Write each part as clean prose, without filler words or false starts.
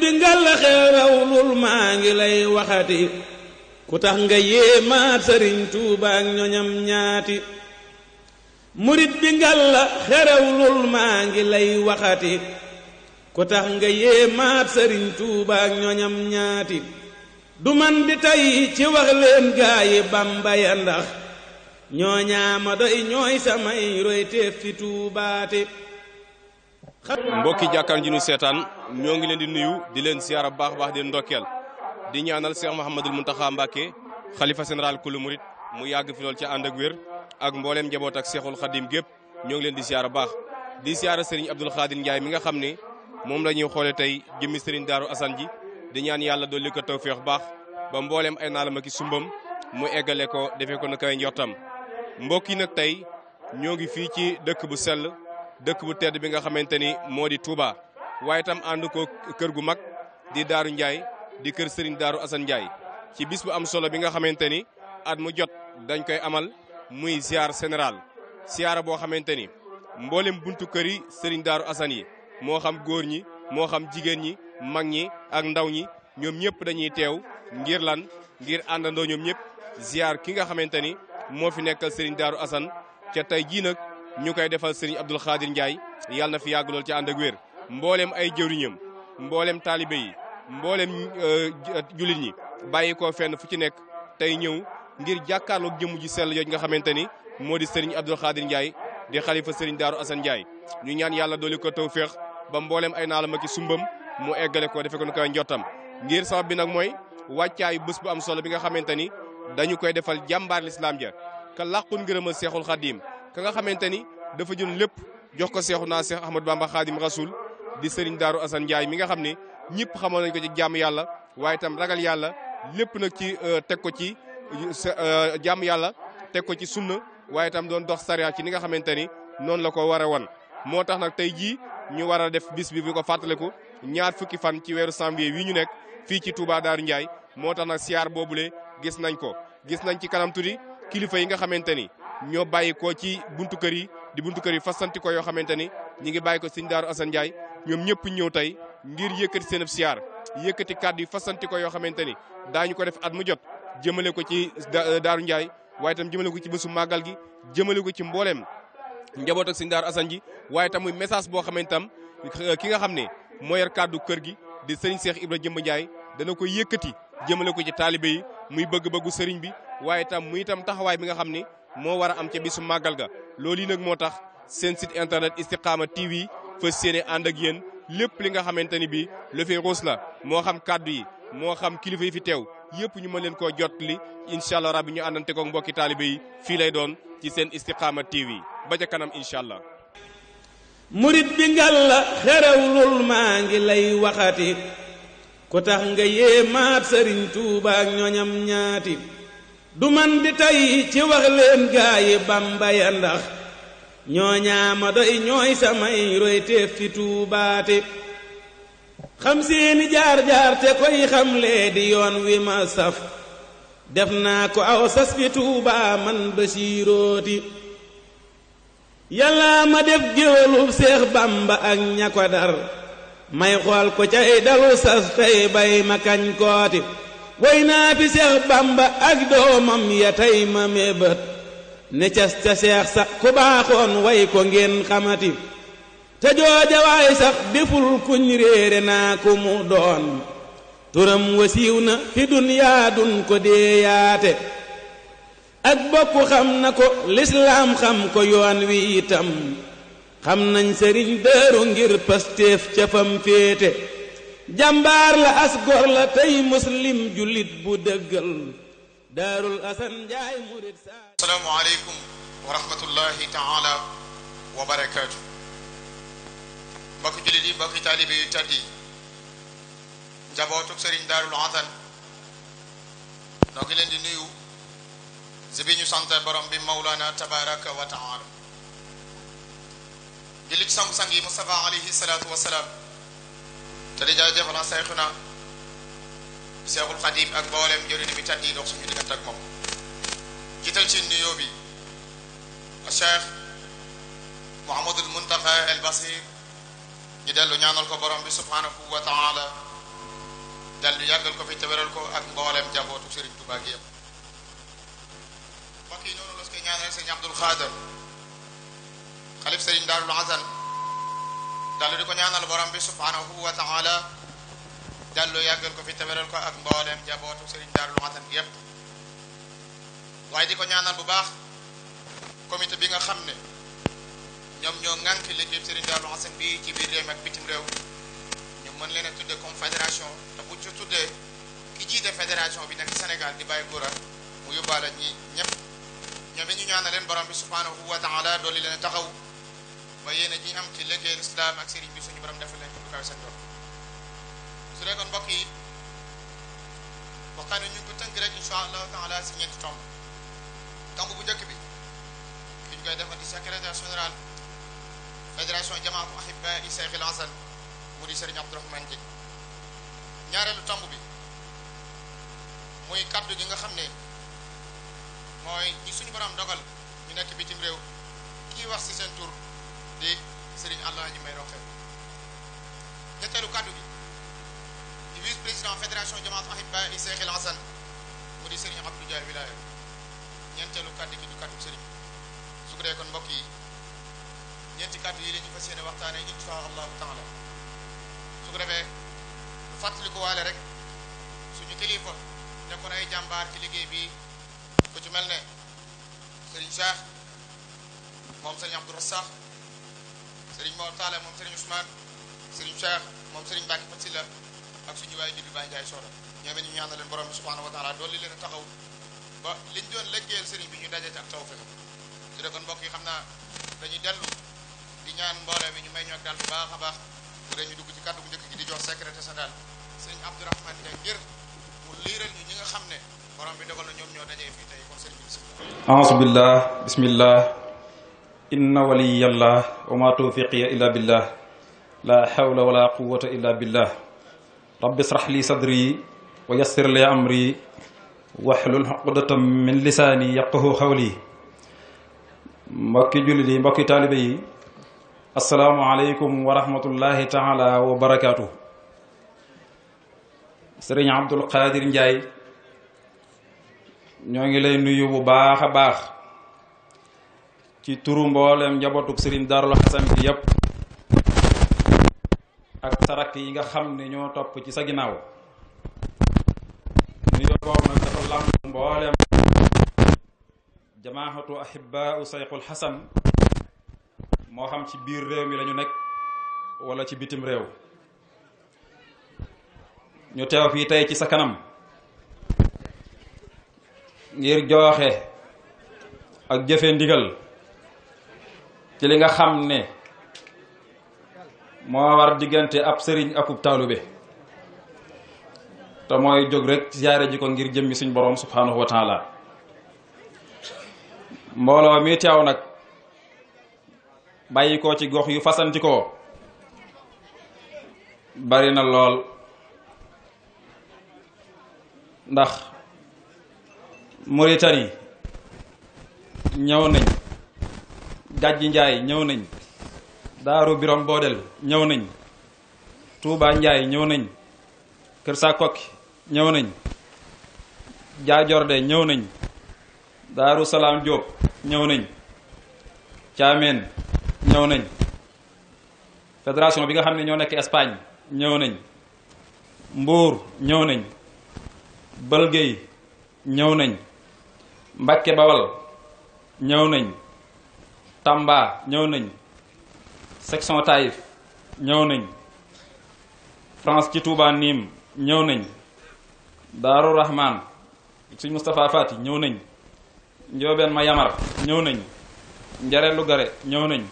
bi ngal xeerawlul maa ngi lay waxati ku tax nga yéemaat sëriñ Tuuba ak ñoñam ñaati murit bi ngal xeerawlul maa ngi lay waxati ku tax nga yéemaat sëriñ Tuuba ak ñoñam ñaati du man di tey ci wax leen gaayi Bamba ya ndax ñoo ñaama doy ñooy samay royteef fi tuubaate mbokki jàkkaar ji nu seetaan ñoo ngi leen di nuyu di leen siyaara baax baax di leen ndokkeel di ñaanal Cheikh Mouhamadoul Mountakha Mbacké xalifa général kulu murit mu yàgg fi lool ci ànd ak wér ak mbooleem njaboot ak Cheikhul Khadim gépp ñoo ngi leen di siyaara baax di siyaara Serigne Abdoul Khadir Ndiaye mi nga xam ne moom la ñuy xoole tey jëmmi Serigne Darou Assane ji di ñaan yàlla dolli ko tawfeex baax ba mbooleem ay naalam ak sumbam mu eggale ko defee ko na kay njortam mbokk yi nag tey ñoo ngi fii ci dëkk bu sell dëkk bu tedd bi nga xamante ni moo di Touba waaye itam ànd ko kër gu mag di Daaru Ndiaye di kër Serigne Darou Assane Ndiaye ci bis bu am solo bi nga xamante ni at mu jot dañ koy amal muy ziar général ziara boo xamante ni mboolem buntu kër yi Serigne Darou Assane yi moo xam góor ñi moo xam jigéen ñi mag ñi ak ndaw ñi ñoom ñëpp dañuy teew ngir lan ngir àndandoo ñoom ñëpp ziar ki nga xamante ni moo fi nekkal Serigne Darou Assane ca tey jii nag ñu koy defal Serigne Abdoul Khadir Ndiaye yàlla na fi yàgg lool ci ànd ak wér mboolem ay jëwriñam mboolem taalibe yi mboolem jullit ñi bàyyi ko fenn fu ci nekk tey ñëw ngir jàkkaarloog jëmm ji sell yooyu nga xamante ni moo di Serigne Abdoul Khadir Ndiaye di xalifa Serigne Darou Assane Ndiaye ñu ñaan yàlla dooli ko tawfeex ba mboolem ay naalam ak sumbam mu eggale ko defe ko nu koy njottam ngir sabab bi nag mooy wàccaayu bés bu am solo bi nga xamante ni dañu koy defal jàmbaar lislaam ja ka làqun ngërëmal Seexul Xadim ka nga xamante ni dafa jël lépp jox ko seexu naa Seex Ahmadou Bamba Xaadim Rasul di Serigne Darou Assane Ndiaye mi nga xam ne ñëpp xamoon nañ ko ci jàmm yàlla waaye itam ragal yàlla lépp nag ci teg ko ci jàmm yàlla teg ko ci sunna waaye itam doon dox sariya ci ni nga xamante ni noonu la ko war a wan moo tax nag tey jii ñu war a def bis bi ko fàttaliku ñaar fukki fan ci weeru janvier wi ñu nekk fii ci Touba Darou Ndiaye moo tax nag siyaar boobule gis nañ ko gis nañ ci kanam tuuti kilifa yi nga xamante ni ñoo bàyyi ko ci buntu kër yi di buntu kër yi fasanti ko yoo xamante ni ñi ngi bàyyi ko Serigne Darou Assane Ndiaye ñoom ñëpp ñëw tey ngir yëkkati seen siyaar yëkkati kàddu yi fasanti ko yoo xamante ni daañu ko def at mu jot jëmale ko ci Darou Ndiaye waaye itam jëmale ko ci bésu màggal gi jëmale ko ci mbooleem njaboot ak Serigne Darou Assane ji waaye itam muy message boo xamante tam ki nga xam ne moo yor kàddu kër gi di Serigne Cheikh Ibra Jëmb Ndiaye dana ko yëkkati jëmale ko ci taalibe yi muy bëgg-bëggu Serigne bi waaye itam muy itam taxawaay bi nga xam ne moo war a am ca bisu màggal ga loolu yi nag moo tax seen site internet Istikhama TV fas yéene ànd ak yéen lépp li nga xamante ni bii lu fi ruus la moo xam kàddu yi moo xam kilifa yi fi teew yëpp ñu mën leen koo jot li incha allah rabbi ñu àndante ko mbokki taalibe yi fii lay doon ci seen Istikhama TV ba ca kanam incha allah. murit bi ngal xerawlul maa ngi lay waxati ku tax nga yéemaat sëriñ Tuuba ak ñoñam ñaati du man di tey ci wax leen gaayi Bamba ya ndax ñoo ñaama doy ñooy samay royteef fi tuubaate xam seeni jaar-jaar te koy xamlee di yoon wi ma saf def naa ko aw sas fi Tuuba man Basiirooti yàlla ma def géwalub Seex Bamba ak ña ko dar may xool ko cay dalu sas tey bay ma kañ kooti way naa fi Seex Bamba ak doomam ya tey ma mébét ne cas ca seex sax ku baaxoon way ko ngeen xamati te jooja waay sax deful kuñ réere naa ku mu doon turam wasiiw na fi dunyaa dun ko deeyaate ak bokku xam na ko lislaam xam ko yoon wi itam xam nañ Sëriñ Daaru ngir Pastef ca fam féete jàmbaar la as gor la tey muslim jullit bu dëggal Daarul Assane Ndiaye murid sa assalaamu aleykum wa rahmatullahi taala wa barakaatu mbokki jullit yi mbokki taalibe yu tedd yi njabootuk Sëriñ Daarul Assane noo ngi leen di nuyu si bi ñu sant borom bi Mawlana tabaraka wa taala jullit sang-sang yi Mustafa alayhi salaatu wa salaam te di jaajëfal Seyxuna Seexul Xadim ak mboolem njëriñ bi tedd yi dox suñu diggante ak moom jiital ci nuyoo bi Cheikh Mouhamadoul Mountakha El Basir ñu dellu ñaanal ko borom bi subhanahu wa taala yàggal ko fi te wéral ko ak mboolem jabootu Serigne Touba gi yëpp mbokk yi noonu la koy ñaanal Serigne Abdoul Khader xalif Serigne Darul Hasan dallu di ko ñaanal borom bi subhanahu wa taala dallu yàggal ko fi te wéral ko ak mboolem jabootu Serigne Darul Hasan gi yëpp waaye di ko ñaanal bu baax comité bi nga xam ne ñoom ñoo ŋànk liggéey Serigne Darul Hasan bi ci biir réew ak bitim réew ñu mën leen a tuddee comme fédération te bu ci tuddee ki jiite fédération bi nekk Sénégal di bàyyi góora mu yóbbaale ñi ñëpp ñoom it ñu ñaanal leen borom bi subhanahu wa taala dolli leen taxaw ba yéen a ji am ci liggéey islam ak Serigne bi suñu borom defal leen du kaw seen doon su dee kon mbokk yi waxtaan ñu ngi ko tënk rek incha allahu taala si ñeenti tomb bu njëkk bi ki ñu koy defal di secrétaire général fédération jamaatu ahibba i Cheikh El Hasan mu di Serigne Abdourahmane Dieng ñaareelu tomb bi muy kaddu gi nga xam ne mooy ñi suñu borom dogal ñu nekk bitim réew kii wax si seen tur di Serigne Alhaji May Roxe ñetteelu kaddu gi di vice président fédération jamaatu ahibba i Cheikh El Hasan mu di Serigne Abdou Dia Wilaya ñeenteelu kaddu gi du kaddu Serigne su ko dee kon mbokk yi ñeenti kaddu yi la ñu fas yéene waxtaane insha allahu taala su ko defee lu fàttali ko waale rek suñu kilifa nekkoon ay jàmbaar ci liggéey bi ku ci mel ne Serigne Cheikh moom Serigne Abdou Rassakh Serigne Mor Talla moom Serigne Ousmane Serigne Cheikh moom Serigne Mbacke Fatsila ak suñu waay juddu Baye Ndiaye Soda ñoom it ñu ñaanal leen borom bi subhanahu wa taala dolli leen a taxaw ba liñ doon liggéeyal Serigne bi ñu dajee ak tawfiq su dee kon mbokk yi xam naa dañuy dellu di ñaan mbooloo mi ñu may ñu ak daal bu baax a baax bu dee ñu dugg ci kàddu bu njëkk gi di jox secrétaire général Serigne Abdourahmane Dieng ngir mu liiral ñu ñi nga xam ne borom bi dogal na ñoom ñoo dajee fii tey kon Serigne bi bismillah a'uuzu billah bismillah inna waliyallah wa ma tawfiqiya illa billah la hawla wala quwwata illa billah rabbi israh li sadri wa yassir li amri wahlul uqdatam min lisaani yafqahu qawli mbokki jullit yi mbokki taalibe yi asalaamualeykum wa rahmatullahi taala wa barakaatu. Sëriñ Abdul Qadir Njaay ñoo ngi lay nuyu bu baax a baax ci turu mboolem njabootug Sëriñ Darul Hasan bi yépp ak sarak yi nga xam ne ñoo topp ci sa ginnaaw nuyoo boobu nag dafa làmb mboolem jamaahatu ahibbaa Sayxul Hasan moo xam ci biir réew mi lañu nekk wala ci bitim réew ñu teew fii tey ci sa kanam ngir jooxe ak jëfe ndigal ci li nga xam ne moo war diggante ab sëriñ akub taalube te mooy jóg rek ziyaare ji ko ngir jëmmi suñ borom subhanahu wa taala mbooloo mi teew nag bàyyi ko ci gox yu fasantikoo bari na lool ndax Mauritanie ñëw nañ Gàjji Njaay ñëw nañ Daaru Birom Boodel ñëw nañ Tuuba Njaay ñëw nañ Kër Sakokki ñëw nañ Jaajorde ñëw nañ Daaru Salaam Jóob ñëw nañ Caameen ñëw nañ fédération bi nga xam ne ñoo nekk Espagne ñëw nañ Mbuur ñëw nañ Bëlgéey ñëw nañ Mbàkke Bawal ñëw nañ Tamba ñëw nañ section Taïf ñëw nañ France ci Touba Niim ñëw nañ Daaru Rahman suñ Moustapha Fati ñëw nañ Njoobeen ma Yamar ñëw nañ Njare Lugare ñëw nañ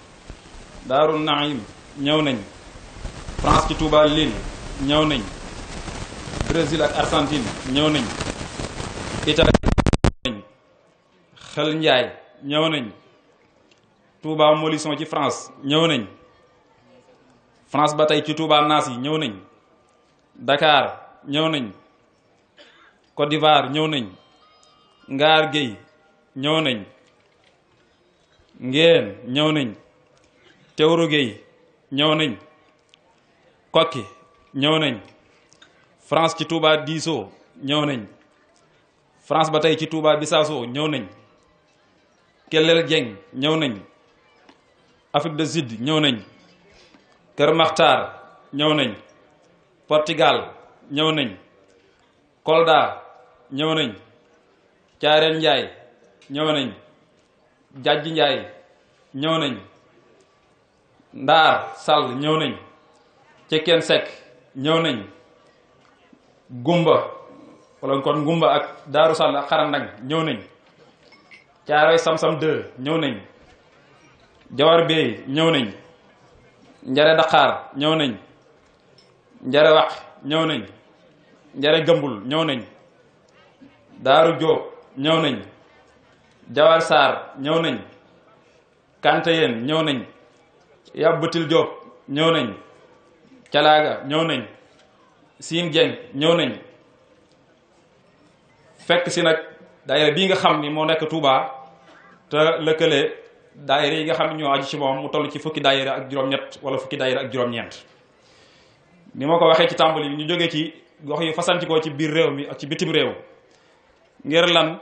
Daaru Naim ñëw nañ France ci Touba Lille ñëw nañ Brésil ak Argentine ñëw nañ Italie ñëw nañ Xel Njaay ñëw nañ Touba Molisson ci France ñëw nañ France ba tey ci Touba Naas yi ñëw nañ Dakar ñëw nañ Côte d'Ivoire ñëw nañ Ngaar Gueye ñëw nañ Ngeen ñëw nañ Tewru Gueye ñëw nañ Kokki ñëw nañ France ci Touba Diso ñëw nañ France ba tey ci Touba Bissau ñëw nañ Kellel Dieng ñëw nañ Afrique du Sud ñëw nañ Kër Makhtar ñëw nañ Portugal ñëw nañ Kolda ñëw nañ Caareen Njaay ñëw nañ Jajji Njaay ñëw nañ Ndaar Sall ñëw nañ Cekkeen Sekk ñëw nañ Gumba wala kon Gumba ak Daaru Sall ak Xarandang ñëw nañ Caaroy Samsam 2 ñëw nañ Jawar Bey ñëw nañ Njare Dakar ñëw nañ Njare Wax ñëw nañ Njare Gëmbul ñëw nañ Daaru Jóob ñëw nañ Jawar Saar ñëw nañ Kantayeen ñëw nañ Yabbutil Jóob ñëw nañ Calaaga ñëw nañ Siin Jeng ñëw nañ fekk si nag daayira bii nga xam ni moo nekk Touba te lëkkale daayira yi nga xam ne ñoo aju ci moom mu toll ci fukki daayira ak juróom-ñett wala fukki daayira ak juróom-ñeent ni ma ko waxee ci tàmbali bi ñu jógee ci gox yu fasantikoo ci biir réew mi ak ci bitim réew ngir lan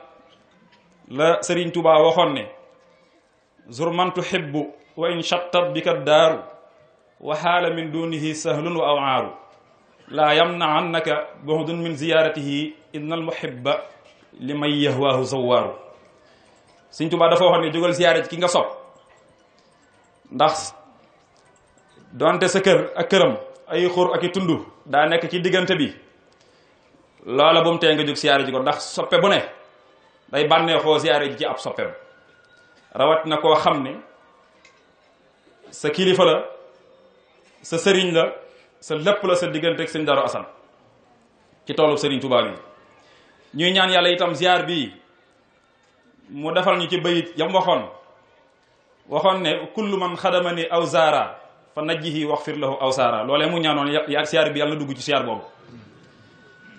la Serigne Touba waxoon ne zur man tuhibbu wa in shattat bika daaru wa xaala min dunihi sahlun wa awaaru laa yamnaannaka bu'dun min ziyaratihi inna al muhibba liman yahwaahu zawaaru Serigne Touba dafa waxoon ne jógal ziyaare ci ki nga sopp ndax donte sa kër ak këram ay xur ak i tund daa nekk ci diggante bi loola bu mu tee nga jóg siyaare ji ko ndax soppe bu ne day bànneexoo siyaare ji ci ab soppeem rawat na koo xam ne sa kilifa la sa sëriñ la sa lépp la sa diggante ak sëñ Darou Assane ci toolu sëriñ Touba bi ñuy ñaan yàlla itam ziar bi mu defal ñu ci bayit yam waxoon ne kullu man xadamani aw zaara fa najjihi waxfir lahu aw saara loolee mu ñaanoon ya siyaar bi yàlla dugg ci siyaar boobu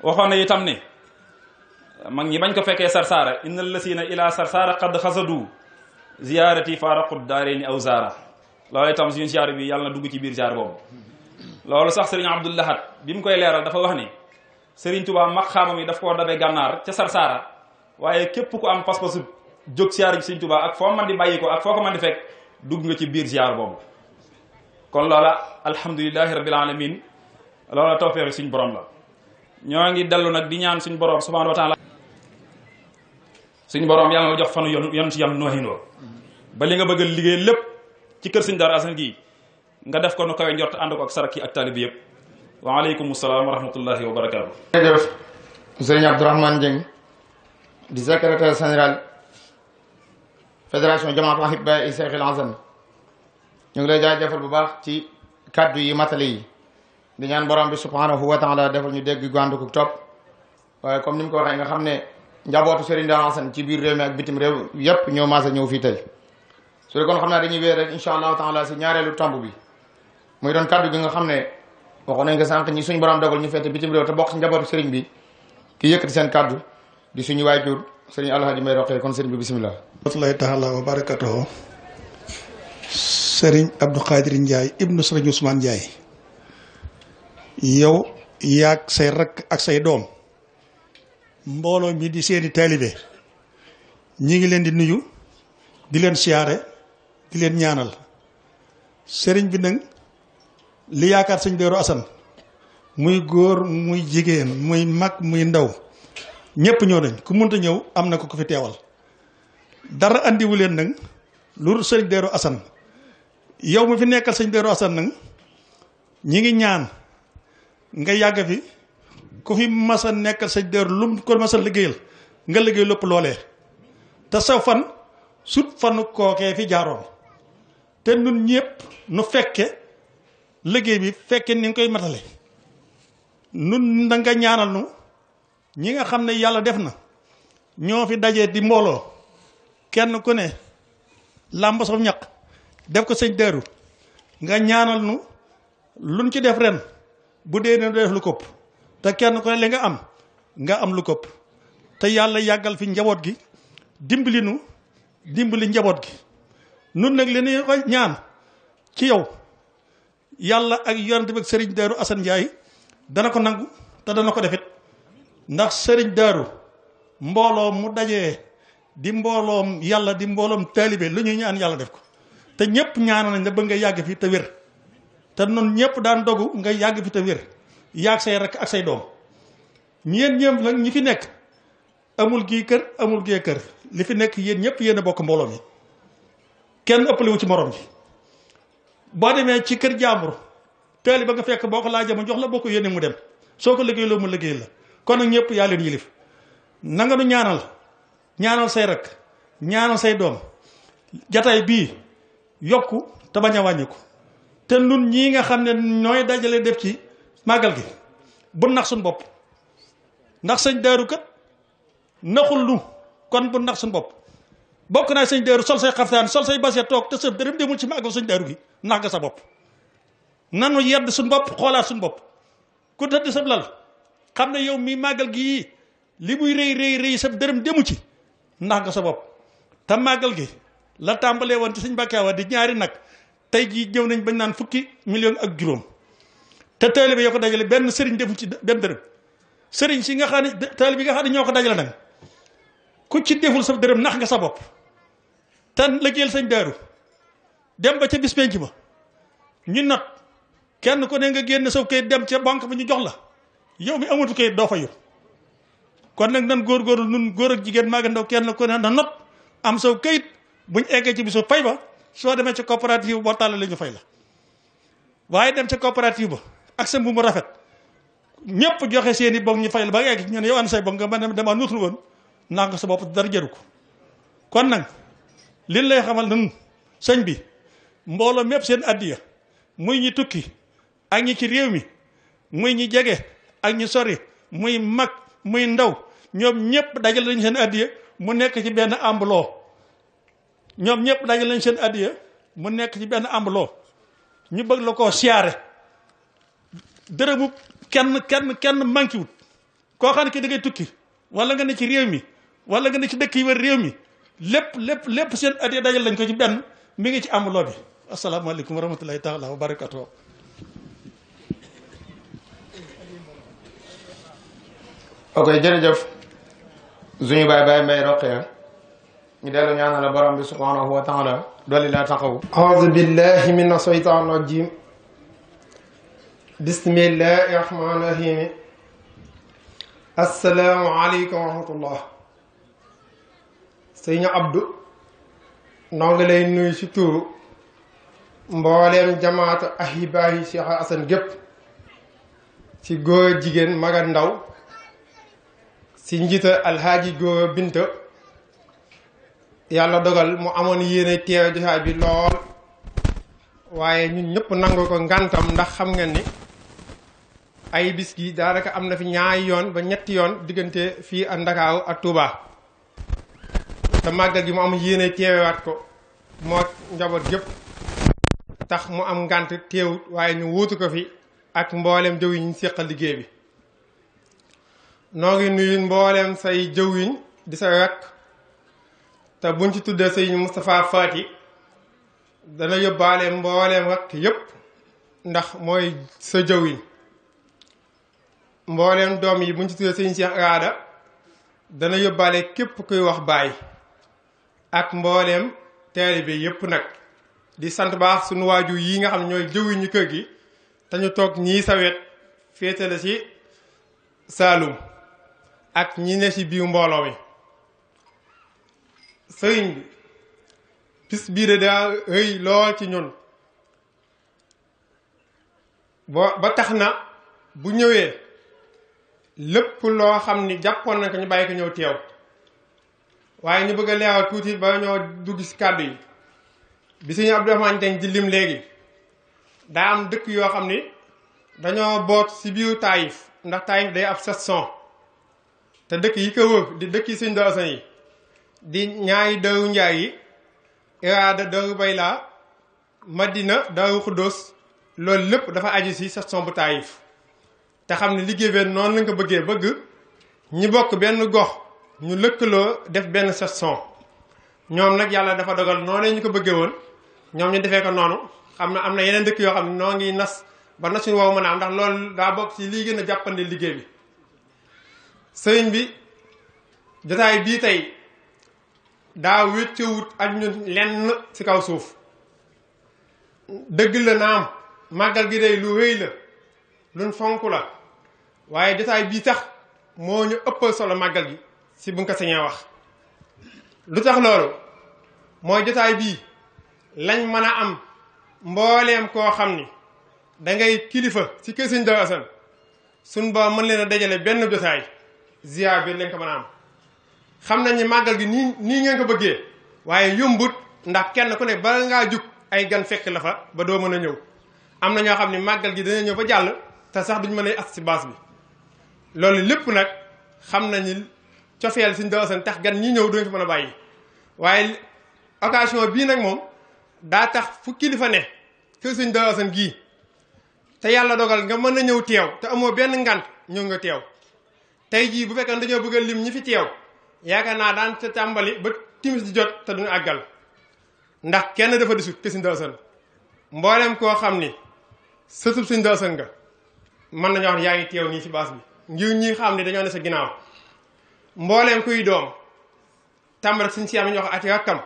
waxoon na itam ne mag ñi bañ ko fekkee sarsaara innal lasina ila sarsaara qad xasadu ziyaarati faaraqud daareeni aw zaara loolu itam suñu siyaar bi yàlla na dugg ci biir siyaar boobu loolu sax sëriñ Abdul Lahad bi mu koy leeral dafa wax ni sëriñ Tuubaa maqaamam yi daf koo dabe gànnaar ca sarsaara waaye képp ku am pas-pasu jóg siyaar ji sëriñ Tuubaa ak foo man di bàyyi ko ak foo ko man di fekk dugg nga ci biir siyaar boobu kon loola alhamdulilahi rabbil alamin loola tawfeex suñ borom la ñoo ngi dellu nag di ñaan suñ borom subhanahu wa taala suñ borom yàlla na jox fanu yon ci yam nooxinoo ba li nga bëgg a liggéey lépp ci kër suñ Darou Assane gii nga def ko nu kawe njort ànd ko ak sarak yi ak taalibi yëpp waaleykum salaam wa rahmatullahi wa barakaatu. jërëjëf sëriñ Abdourahmane Dieng di secrétaire général fédération Jamaatu Ahibbaay Cheikh El Hassane ñu ngi lay jaajëfal bu baax ci kaddu yi matale yi di ñaan borom bi subhanahu wa taala defal ñu dégg gàndu ko topp waaye comme ni mu ko waxee nga xam ne njabootu Serigne Darou Assane ci biir réew mi ak bitim réew yépp ñoo maase ñëw fii tey su dee kon xam naa dañuy wéer rek incha allahu taala si ñaareelu tomb bi muy doon kaddu gi nga xam ne waxoon nañ ko sànq ñi suñ borom dogal ñu feete bitim réew te bokk si njabootu Serigne bi ki yëkkati seen kaddu di suñu waajur Serigne Alhaji May Roqee kon Serigne bi bisimilah. rahmatullahi taala wa barakatuhu Serigne Abdou Khadir Ndiaye ibnu Serigne Ousmane Ndiaye yow yaag say rakk ak say doom mbooloo mi di seeni taalibe ñi ngi leen di nuyu di leen siyaare di leen ñaanal sëriñ bi nag li yaakaar sëñ Darou Assane muy góor muy jigéen muy mag muy ndaw ñépp ñëw nañ ku mënta ñëw am na ko fi teewal dara andiwu leen nag lu sëriñ Darou Assane yow mi fi nekkal sëñ Darou Assane nag ñi ngi ñaan nga yàgg fi ku fi mas a nekkal sëñ Darou lu ko mas a liggéeyal nga liggéey lépp loolee te sa fan sut fanu kookee fi jaaroon te nun ñëpp nu fekke liggéey bi fekke ni nga koy matale nun da nga ñaanal nu ñi nga xam ne yàlla def na ñoo fi dajee di mbooloo kenn ku ne làmb sa ñaq def ko sëñ Darou nga ñaanal nu luñ ci def ren bu dee ne def lu këpp te kenn ku ne li nga am lu këpp te yàlla yàggal fi njaboot gi dimbali nu dimbali njaboot gi nun nag li ñuy koy ñaan ci yow yàlla ak yonent bi ak Serigne Darou Assane Ndiaye dana ko nangu te dana ko defit ndax sëriñ daaru mbooloo mu dajee di mbooloom yàlla di mbooloom taalibe lu ñuy ñaan yàlla def ko te ñëpp ñaanal nañ la ba nga yàgg fi te wér te noonu ñëpp daan dogu nga yàgg fi te wér yàgg say rakk ak say doom ñeen ñëpp nag ñi fi nekk amul gii kër amul gee kër li fi nekk yéen ñëpp yéen a bokk mbooloo mi kenn ëppalewu ci morom ji boo demee ci kër jàmbur taalibe ba nga fekk boo ko laajee mu jox la boo ko yéene mu dem soo ko liggéey loo mu liggéey la kon nag ñëpp yaa leen yilif na nga nu ñaanal say rakk ñaanal say doom jataay bii yokku te bañ a wàññiku te nun ñii nga xam ne ñooy dajale def ci màggal gi bu nax suñ bopp ndax sëñ daaru kat naxul nu kon bu nax suñ bopp bokk naa sëñ daaru sol say xaftaan sol say base toog te sa dërëm demul ci màggal sëñ daaru gi nax nga sa bopp nanu yedd suñ bopp xoolaat suñ bopp ku tëdd sa lal xam ne yow mii màggal gi li muy rëy sa dërëm demu ci nax nga sa bopp te màggal gi la tàmbalee woon te sëñ Mbàkke Awa di ñaari nag tey jii ñëw nañ bañ naan fukki million ak juróom te taalibe yoo ko dajale benn sëriñ defu ci benn dërëm sëriñ si nga xam ne taalibe yi nga xam ne ñoo ko dajale nag ku ci deful sa dërëm nax nga sa bopp te liggéeyal sëñ daaru dem ba ca bis penc ba ñu not kenn ku ne nga génn sa kayit dem ca banque bi ñu jox la yow mi amatu kayit doo fayu kon nag nan góorgóorlu nun góor ak jigéen maa ngi ndaw kenn ku ne na not am saw kayit buñ eggee ci bisu fay ba soo demee ca coopérative boo tàllalee ñu fay la waaye dem ca coopérative ba ak sa mbubu mu rafet ñëpp joxe seen i bokk ñu fay la ba egg ñu ne yow an say bokk nga mën dama nuutul woon naa nga sa bopp dara jëru ko kon nag liñ lay xamal nun sëñ bi mbooloo mépp seen addiya muy ñi tukki ak ñi ci réew mi muy ñi jege ak ñi sori muy mag muy ndaw ñoom ñëpp dajale nañ seen addiya mu nekk ci benn ambuloo ñoom ñëpp dajale nañ seen addiya mu nekk ci benn ambuloo ñu bëgg la koo siyaare dërëmu kenn manqué wut koo xam ne ki da ngay tukki wala nga ne ci réew mi wala nga ne ci dëkk yi wër réew mi lépp seen addiya dajale lañ ko ci benn mi ngi ci ambuloo bi asalaamaaleykum wa rahmatulahi taala wa barakatuh. ok jërëjëf suñu baay Mbay Roqeya ñu dellu ñaanal borom bi subhanahu wa taala dolli laa taxaw aoudu billahi min asheytan rajim bismillahi rahmani rahim assalaamu aleykum wa rahmatullah sëñ Abdou noo ngi lay nuyu si turu mbooleem jamaatu ahibaahi Cheikh Assane gépp ci góor jigéen mag ak ndaw si njiita alhaaji góor binta yàlla dogal mu amoon yéene teew jotaay bi lool waaye ñun ñëpp nangu ko ngantam ndax xam nga ni ay bis gi daanaka am na fi ñaari yoon ba ñetti yoon diggante fii ak Ndakaaru ak Touba te màggal gi mu am yéene teewewaat ko moo njaboot gépp tax mu am ngant teewut waaye ñu wuutu ko fi ak mboolem jëw yi ñu séqal liggéey bi noo ngi nuyu mboolem say jëwiñ di sa rakk te buñ ci tuddee sëñ Moustapha Fati dana yóbbaale mboolem rakk yépp ndax mooy sa jëwiñ mboolem doom yi buñ ci tuddee sëñ Cheikh Raada dana yóbbaale képp kuy wax baay ak mboolem taalibe yépp nag di sant baax suñu waaju yi nga xam ne ñooy jëwiñu kër gi te ñu toog ñii sa wet féetale ci Saalum ak ñi ne ci biir mbooloo mi sëriñ bi bis bii de daa rëy lool ci ñun ba tax na bu ñëwee lépp loo xam ni jàppoon nañ ko ñu bàyyi ko ñëw teew waaye ñu bëgg a leeral tuuti ba ñoo dugg ci kàddu yi bi Sëriñ Abdourahmane Dieng di lim léegi daa am dëkk yoo xam ni dañoo boot ci biir Taïf ndax Taïf day ab section te dëkk yi ko wër di dëkk yi Sëriñ Daaru Asan yi di ñaari Daaru Njaay yi Iraada Daaru Bayla Madina Daaru Xuddoos loolu lépp dafa aju ci section bu Taïf te xam ne liggéey benn noonu lañ ko bëgg ñi bokk benn gox ñu lëkkaloo def benn section ñoom nag yàlla dafa dogal noonu ñu ko bëggee woon ñoom ñu defee ko noonu xam na am na yeneen dëkk yoo xam ne noo ngi nas ba nasuñu wow mën a am ndax loolu daa bokk ci lii gën a jàppandi liggéey bi sëriñ bi jotaay bii tey daa wéccewut ak ñun lenn ci kaw suuf dëgg la naam màggal gi day lu wéy la luñ fonk la waaye jotaay bii tax moo ñu ëppal solo màggal gi ci buñ ko sañee wax lu tax loolu mooy jotaay bii lañ mën a am mbooleem koo xam ni dangay kilifa ci kër Sëñ Daaru Asan suñ ba mën leen a dajale benn jotaay ziar bi lañ ko mën a am xam nañ ni màggal gi nii ngeen ko bëggee waaye yombut ndax kenn ku ne bala ngaa jug ay gan fekk la fa ba doo mën a ñëw am na ñoo xam ne màggal gi dana ñëw ba jàll te sax duñ mën a as ci baas bi loolu lépp nag xam nañu cofeel Sëñ Daaru Asan tax gan ñi ñëw duñ ko mën a bàyyi waaye occasion bii nag moom daa tax fu kilifa ne kër Sëñ Daaru Asan gii te yàlla dogal nga mën a ñëw teew te amoo benn ngant ñëw nga teew tey jii bu fekkee dañoo bëgg a lim ñi fi teew yaakaar naa daan te tàmbali ba timis di jot te duñu àggal ndax kenn dafa desut kër Sëñ Daaru Asan mboolem koo xam ni sëtub Sëñ Daaru Asan nga mën nañoo wax yaa ngi teew nii ci baas bi ngir ñi xam ne dañoo ne sa ginnaaw mbooleem kuy doom tàmbali suñ si am ñu wax ak rakkam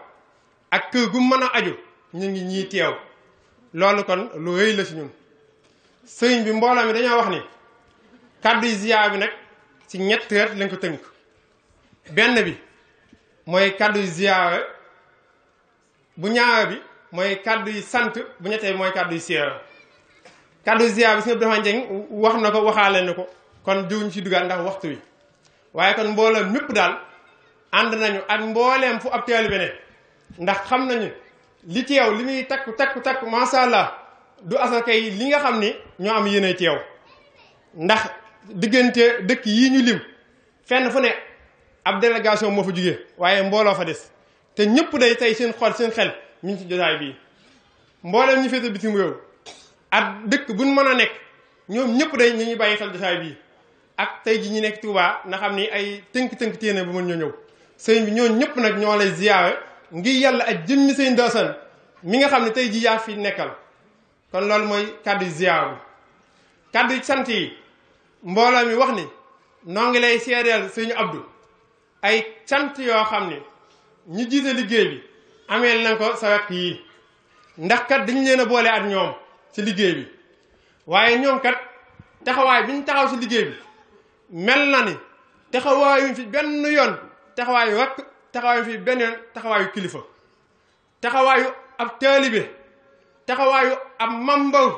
ak kër gu mën a aju ñu ngi ñii teew loolu kon lu rëy la ci ñun sëriñ bi mbooloo mi dañoo wax ni kàddu yi ziyaar bi nag ci ñett rek lañ ko tënk benn bi mooy kàddu yi ziyaar bu ñaar bi mooy kàddu yi sant bu ñettee bi mooy kàddu yi siyaar kàddu yi ziyaar bi si dafa njëng wax na ko waxaale na ko kon jiwuñ ci dugaat ndax waxtu wi waaye kon mbooloo mépp daal ànd nañu ak mbooleem fu ab taalibe ne ndax xam nañu li teew li muy takku masha Allah du asakay li nga xam ni ñoo am yéene teew ndax diggante dëkk yi ñu lim fenn fu ne ab délégation moo fa jugee waaye mbooloo fa des te ñëpp day tey seen xol seen xel ñu ngi ci jotaay bii mbooleem ñu féete bitim réew ak dëkk buñ mën a nekk ñoom ñëpp day ñu ngi bàyyi xel jotaay bii ak tey ji ñu nekk Touba na xam ni ay tënk-tënk téene bu mën ñoo ñëw sëñ bi ñoo ñëpp nag ñoo lay ziyaare ngir yàlla ak jëmmi Sëñ Daaru Asan mi nga xam ne tey ji yaa fi nekkal kon loolu mooy kàddu ziyaar bi kàddu sant yi mbooloo mi wax ni noo ngi lay seedeel sëñ Abdou ay sant yoo xam ne ñi jiite liggéey bi ameel na ko sa wekk yi ndax kat dañu leen a boole ak ñoom ci liggéey bi waaye ñoom kat taxawaay bi ñu taxaw ci liggéey bi mel na ni taxawaayuñ fi benn yoon taxawaayu rakk taxawaayu fi benn yoon taxawaayu kilifa taxawaayu ab taalibe taxawaayu ab mambar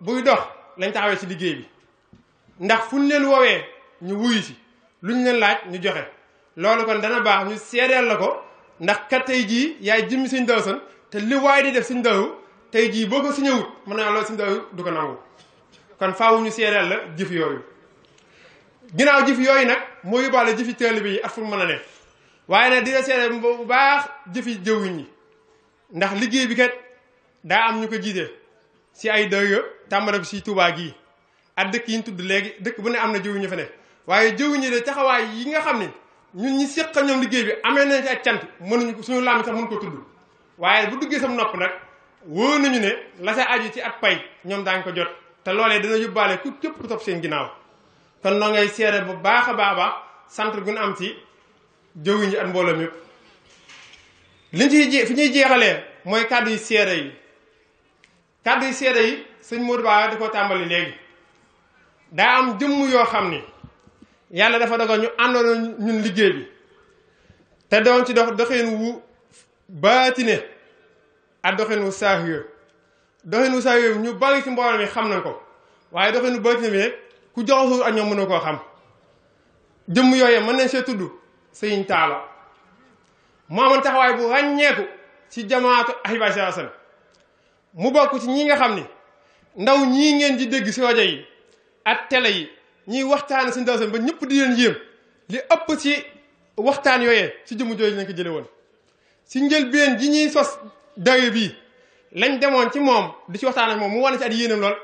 buy dox lañ taxawee ci liggéey bi ndax fu ñu leen woowee ñu wuyu ci lu ñu leen laaj ñu joxe loolu kon dana baax ñu seedeel la ko ndax kat tey jii yaay jëmmi Sëñ Daaru Asan te li waay di def Sëñ Daaru tey jii boo ko si ñëwut mën naa loolu Sëñ Daaru du ko nangu kon faaw ñu seedeel la jëf yooyu ginnaaw jëf yooyu nag moo yóbbaale jëfi taalibe yi ak fu mu mën a ne waaye nag di la seedeel bu baax jëfi jëwriñ ñi ndax liggéey bi kat daa am ñu ko jiite si ay dëgg tàmbale si Touba gii ak dëkk yi ñu tudd léegi dëkk bu ne am na jëwriñ ñu fa ne waaye jëwriñ ñi de taxawaay yi nga xam ne ñun ñi séq ñoom liggéey bi amee nañ ci ak cant mënuñu ko suñu làmmiñ sax mënu ko tudd waaye bu duggee sam nopp nag wóor nañu ne la sa aju ci at pay ñoom daañ ko jot te loolee dana yóbbaale ku képp ku topp seen ginnaaw kon noo ngay seere bu baax a baax sant gu ñu am ci jëwriñ ñi ak mbooloo mépp liñ ciy fi ñuy jeexalee mooy kàddu yi seere yi kàddu yi seere yi sëñ Modou Ba da ko tàmbali léegi daa am jëmm yoo xam ni yàlla dafa dogal ñu àndoon ñun liggéey bi te doon ci doxin wu baatine ak doxin wu saahir doxin wu saahir ñu bari ci mbooloo mi xam nañ ko waaye doxin wu baatine bi ku joxasul ak ñoom mënoo koo xam jëmm yooyu mën nañ see tudd Sëñ Taala mu amoon taxawaay bu ràññeeku ci jamaatu Ahibahil Sëñ Daaru Asan mu bokk ci ñi nga xam ni ndaw ñii ngeen di dégg si rajo yi ak télé yi ñiy waxtaan Sëñ Daaru Asan ba ñëpp di leen yéem li ëpp ci waxtaan yooyee ci jëmm jooju lañ ko jële woon si njëlbéen ji ñuy sos dayo bii lañ demoon ci moom di ci waxtaan ak moom mu wane ci at yéenam lool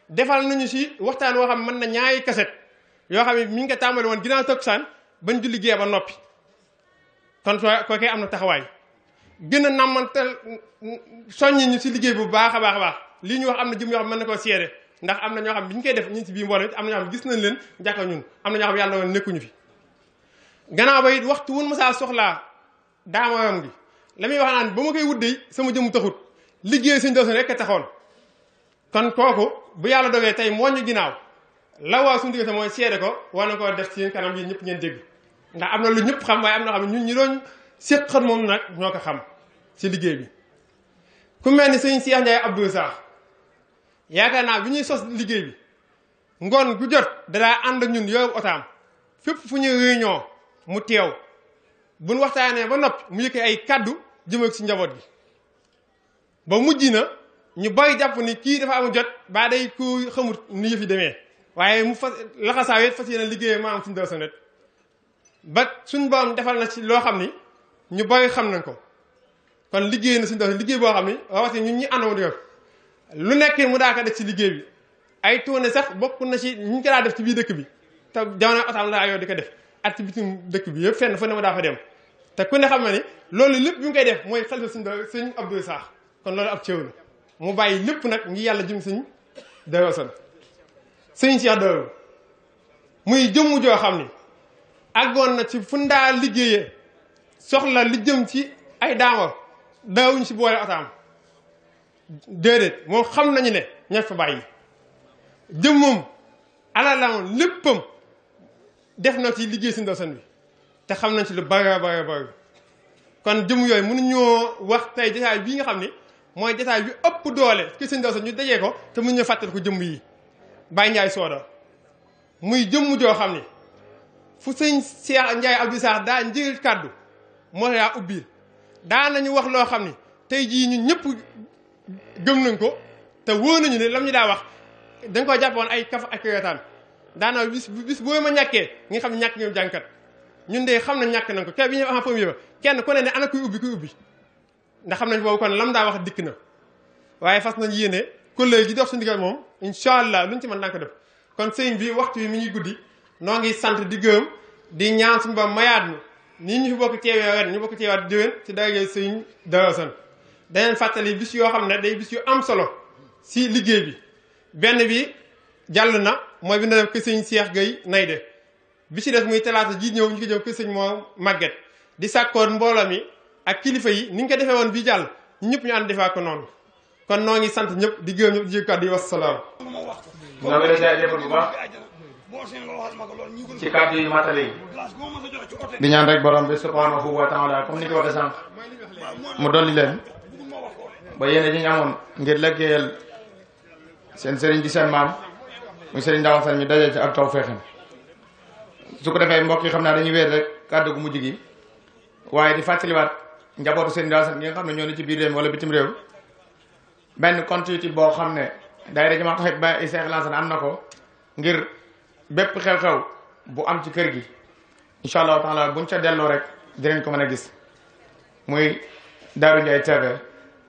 defal nañu si waxtaan woo xam mën na ñaari kaset yoo xam ne mi ngi ko tàmbali woon ginnaaw takkusaan bañ julli gee ba noppi kon kookee am na taxawaay gën a nammantal soññi ñu si liggéey bu baax a baax lii ñu wax am na jëm yoo xam mën na koo seede ndax am na ñoo xam bi ñu koy def ñu si biir mbooloo am na ñoo xam gis nañ leen jàkka ñun am na ñoo xam yàlla woon nekkuñu fi gannaaw ba it waxtu wun masaa soxlaa daamam gi la muy wax naan ba ma koy wuddee sama jëmu taxut liggéey sëñ Dawson rek a taxoon kon kooku bu yàlla dogee tey moo ñu ginnaaw la waa suñu diggante mooy seede ko war na koo def ci yéen kanam yi ñëpp ngeen dégg ndax am na lu ñëpp xam waaye am na xam ne ñun ñi doon séqat moom nag ñoo ko xam ci liggéey bi ku mel ni sëñ Cheikh Ndiaye Abdou Sakh yaakaar naa bi ñuy sos liggéey bi ngoon gu jot danaa ànd ak ñun yooyu otaam fépp fu ñu réunion mu teew buñ waxtaanee ba noppi mu yëkkee ay kaddu jëme ci njaboot gi ba mujj na ñu bari jàpp ni kii dafa am jot ba day ku xamut ni yëf yi demee waaye mu fas laxasaa wet fas yéene liggéey ma am suñu Dawson net ba suñ borom defal na ci loo xam ni ñu bari xam nañ ko kon liggéey na suñu Dawson liggéey boo xam ni rawatina ñun ñi àndoon di lu nekk mu daa ko def ci liggéey bi ay tourné sax bokk na ci ñu ko daa def ci biir dëkk bi te jamono otaam la yoo di ko def at ci bitim dëkk bi yëpp fenn fa ne ma daa fa dem te ku ne xam na ni loolu lépp bi mu koy def mooy xalifa sëñ Abdou Sakh kon loolu ab cëw la mu bàyyi lépp nag ngi yàlla jëm sëñ Dawson sëñ Cheikh Dawson muy jëmm joo xam ni àggoon na ci fu ndaa liggéeyee soxla li jëm ci ay daama daawuñ si boole otaam déedéet moom xam nañu ne ña fa bàyyi jëmmam alalam léppam def na ci liggéey sëñ Dawson bi te xam nañ ci lu bare bare bare kon jëmm yooyu mënuñoo wax tey jotaay bii nga xam ni mooy jotaay bi ëpp doole ci sëñ Dawson ñu dajee ko te mun ñu fàttali ko jëmm yi Baye Ndiaye Soda muy jëmm joo xam ni fu sëñ Cheikh Ndiaye Abdou Sakh daa njëriñ kàddu moo yaa ubbiil daa nañu wax loo xam ni tey jii ñun ñëpp gëm nañ ko te wóor nañu ne lam ñu daa wax dañ ko jàppoon ay kaf ak reetaan daana bis boo ma ñàkkee nga xam ne ñàkk ngeen jànkat ñun de xam na ñàkk nañ ko kay bi ñu wax premier ba kenn ku ne ana kuy ubbi ndax xam nañ boobu kon lam daa wax dikk na waaye fas nañ yéene collègue gi dox suñu digal moom incha allah luñ ci mën daan ko def kon sëñ bi waxtu bi mi ngi guddi noo ngi sant di gërëm di ñaan suñu ba mayaat ni ñu fi bokk teewee ren ñu bokk teewaat déwén ci daraja sëñ Dawson daneen fàttali bis yoo xam ne day bis yu am solo si liggéey bi benn bi jàll na mooy bi na def kër sëñ Cheikh Gueye Nayde bi ci def muy talaata ji ñëw ñu ko jëm kër sëñ moo màgget di sàkkoon mbooloo mi ak kilifa yi ni ñu ko defee woon bii jàll ñëpp ñu ànd defaa ko noonu kon noo ngi sant ñëpp di gërëm ñëpp di jël kàddu yi wasalaam. ñoo ngi lay jaajëfal bu baax ci kàddu yi matale yi di ñaan rek borom bi subhanahu wa taala comme ni ko waxee sànq mu dolli leen ba yéene ji ñu amoon ngir liggéeyal seen sëriñ di seen maam muy sëriñ Dawson ñu dajee ci ak taw feexem su ko defee mbokk yi xam naa dañuy wéer rek kàddu gu mujj gi waaye di fàttaliwaat njabootu sëriñ Dawson gi nga xam ne ñoo ne ci biir réew mi wala bitim réew benn compte YouTube boo xam ne daayira Jamaat Xayb ba Cheikh Lansana am na ko ngir bépp xew-xew bu am ci kër gi incha allahu taala buñ ca delloo rek dinañ ko mën a gis muy Daaru Ndiaye TV